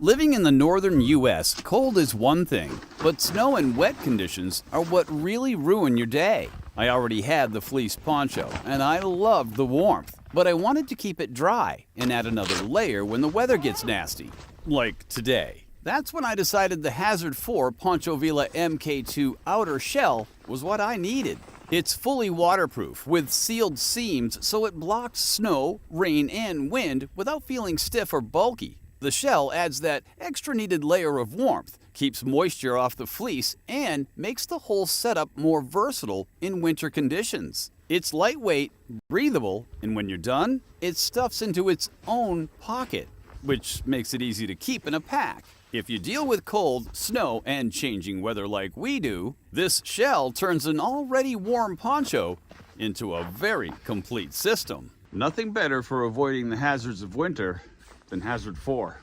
Living in the northern U.S., cold is one thing, but snow and wet conditions are what really ruin your day. I already had the fleece poncho, and I loved the warmth, but I wanted to keep it dry and add another layer when the weather gets nasty, like today. That's when I decided the Hazard 4 Poncho Villa MK2 outer shell was what I needed. It's fully waterproof with sealed seams so it blocks snow, rain, and wind without feeling stiff or bulky. The shell adds that extra needed layer of warmth, keeps moisture off the fleece, and makes the whole setup more versatile in winter conditions. It's lightweight, breathable, and when you're done, it stuffs into its own pocket, which makes it easy to keep in a pack. If you deal with cold, snow, and changing weather like we do, this shell turns an already warm poncho into a very complete system. Nothing better for avoiding the hazards of winter than Hazard 4.